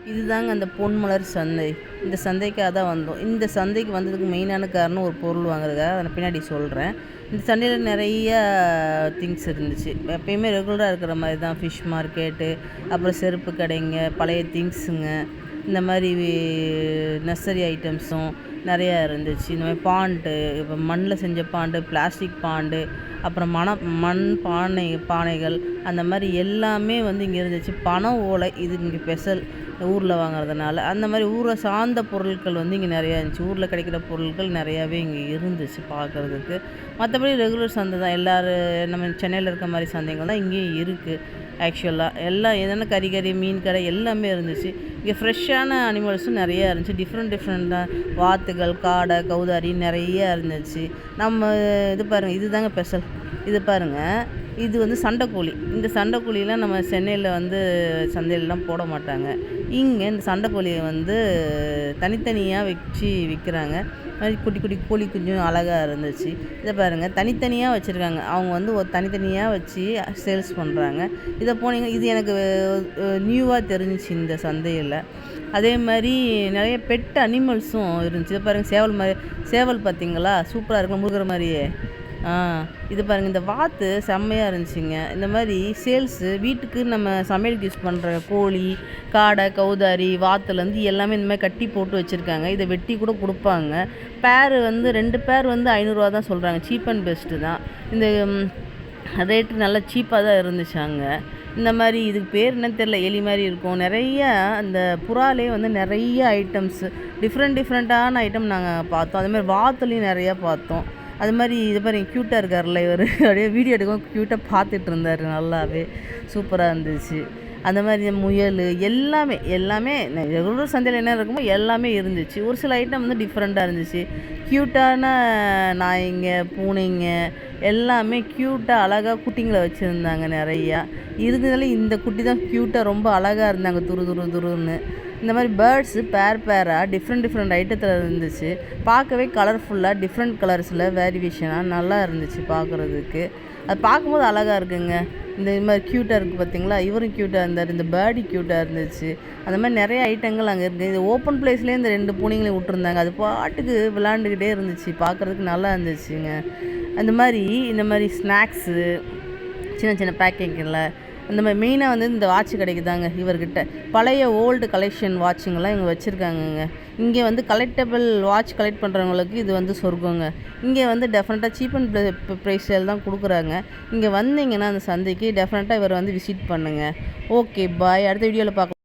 இதுதாங்க அந்த பொன்மலர் சந்தை. இந்த சந்தைக்காக தான் வந்தோம். இந்த சந்தைக்கு வந்ததுக்கு மெயினான காரணம் ஒரு பொருள் வாங்குறதுக்காக. அதை பின்னாடி சொல்கிறேன். இந்த சந்தையில் நிறைய திங்ஸ் இருந்துச்சு. எப்பயுமே ரெகுலராக இருக்கிற மாதிரி தான். ஃபிஷ் மார்க்கெட்டு, அப்புறம் செருப்பு கடைங்க, பழைய திங்ஸுங்க, இந்த மாதிரி நர்சரி ஐட்டம்ஸும் நிறையா இருந்துச்சு. இந்த மாதிரி பாண்டு, இப்போ மண்ணில் செஞ்ச பாண்டு, பிளாஸ்டிக் பாண்டு, அப்புறம் மண் பானைகள், அந்த மாதிரி எல்லாமே இங்கே இருந்துச்சு. பனை ஓலை இது இங்கே ஸ்பெஷல் ஊரில் வாங்குறதுனால. அந்த மாதிரி ஊரை சார்ந்த பொருட்கள் இங்கே நிறையா இருந்துச்சு. ஊரில் கிடைக்கிற பொருட்கள் நிறையாவே இங்கே இருந்துச்சு பார்க்குறதுக்கு. மற்றபடி ரெகுலர் சந்தை தான். நம்ம சென்னையில் இருக்க மாதிரி சந்தைகள் தான் இங்கேயும் இருக்குது. ஆக்சுவலாக எல்லாம் எதனா கறி மீன் கடை எல்லாமே இருந்துச்சு. இங்கே ஃப்ரெஷ்ஷான அனிமல்ஸும் நிறையா இருந்துச்சு. டிஃப்ரெண்ட்டாக வாத்துகள், காடை, கௌதாரி நிறையா இருந்துச்சு. நம்ம இது பாருங்கள், இது தாங்க ஸ்பெஷல். இது பாருங்கள், இது சண்டைக்கோழி. இந்த சண்டைக்கோழிலாம் நம்ம சென்னையில் சந்தையிலலாம் போட மாட்டாங்க. இங்கே இந்த சண்டைக்கோழியை தனித்தனியாக வச்சு விற்கிறாங்க. குட்டி குட்டி கோழி குஞ்சும் அழகாக இருந்துச்சு. இதை பாருங்கள், தனித்தனியாக வச்சுருக்காங்க. அவங்க ஒரு தனித்தனியாக வச்சு சேல்ஸ் பண்ணுறாங்க. இதை போனீங்க, இது எனக்கு நியூவாக தெரிஞ்சிச்சு இந்த சந்தையில். அதே மாதிரி நிறைய பெட் அனிமல்ஸும் இருந்துச்சு. இதை பாருங்கள், சேவல் பார்த்திங்களா, சூப்பராக இருக்கும், முருகிற மாதிரியே. இது பாருங்கள், இந்த வாத்து செம்மையாக இருந்துச்சுங்க. இந்த மாதிரி சேல்ஸு வீட்டுக்கு நம்ம சமையலுக்கு யூஸ் பண்ணுற கோழி, காடை, கௌதாரி, வாத்துலேருந்து எல்லாமே இந்த மாதிரி கட்டி போட்டு வச்சுருக்காங்க. இதை வெட்டி கூட கொடுப்பாங்க. பேர் 2 பேர் 500 தான் சொல்கிறாங்க. சீப் அண்ட் பெஸ்ட்டு தான். இந்த ரேட்டு நல்லா சீப்பாக தான் இருந்துச்சு அங்கே. இந்த மாதிரி இதுக்கு பேர் என்னன்னு தெரில, எலி மாதிரி இருக்கும். நிறைய அந்த புறாலே நிறைய ஐட்டம்ஸு, டிஃப்ரெண்ட்டான ஐட்டம் நாங்கள் பார்த்தோம். அதுமாதிரி வாத்துலேயும் நிறையா பார்த்தோம். அது மாதிரி இது பாருங்க, க்யூட்டாக இருக்கார்ல இவர். அப்படியே வீடியோ எடுக்கவும் க்யூட்டாக பார்த்துட்டு இருந்தார். நல்லாவே சூப்பராக இருந்துச்சு. அந்த மாதிரி முயல் எல்லாமே ரெகுலர் சந்தையில் என்ன இருக்குமோ எல்லாமே இருந்துச்சு. ஒரு சில ஐட்டம் டிஃப்ரெண்ட்டாக இருந்துச்சு. க்யூட்டான நாய்ங்க, பூனைங்க எல்லாமே க்யூட்டாக அழகாக குட்டிங்களை வச்சுருந்தாங்க. நிறையா இருந்ததால இந்த குட்டி தான் க்யூட்டாக ரொம்ப அழகாக இருந்தாங்க, துருன்னு. இந்த மாதிரி பேர்ட்ஸு பேராக டிஃப்ரெண்ட் ஐட்டத்தில் இருந்துச்சு. பார்க்கவே கலர்ஃபுல்லாக டிஃப்ரெண்ட் கலர்ஸில் வேரியேஷனாக நல்லா இருந்துச்சு பார்க்குறதுக்கு. அது பார்க்கும்போது அழகாக இருக்குங்க. இந்த மாதிரி க்யூட்டாக இருக்குது பார்த்தீங்களா, இவரும் க்யூட்டாக இருந்தார். இந்த பேர்டி க்யூட்டாக இருந்துச்சு. அந்த மாதிரி நிறைய ஐட்டங்கள் அங்கே இருக்குது. இது ஓப்பன் பிளேஸ்லேயே இந்த 2 பூனைங்களையும் விட்டுருந்தாங்க. அது பாட்டுக்கு விளாண்டுக்கிட்டே இருந்துச்சு. பார்க்குறதுக்கு நல்லா இருந்துச்சுங்க. இந்த மாதிரி ஸ்நாக்ஸு, சின்ன பேக்கிங்கில் அந்த மாதிரி மெயினாக இந்த வாட்ச் கிடைக்குதாங்க இவர்கிட்ட. பழைய ஓல்டு கலெக்ஷன் வாட்சுங்கெல்லாம் இங்கே வச்சுருக்காங்கங்க. இங்கே கலெக்டபிள் வாட்ச் கலெக்ட் பண்ணுறவங்களுக்கு இது சொர்க்கங்க. இங்கே டெஃபினட்டாக சீப் அண்ட் ப்ரைஸில் தான் கொடுக்குறாங்க. இங்கே வந்தீங்கன்னா அந்த சந்தைக்கு டெஃபினட்டாக இவர் விசிட் பண்ணுங்கள். ஓகே, பாய். அடுத்த வீடியோவில் பார்க்கலாம்.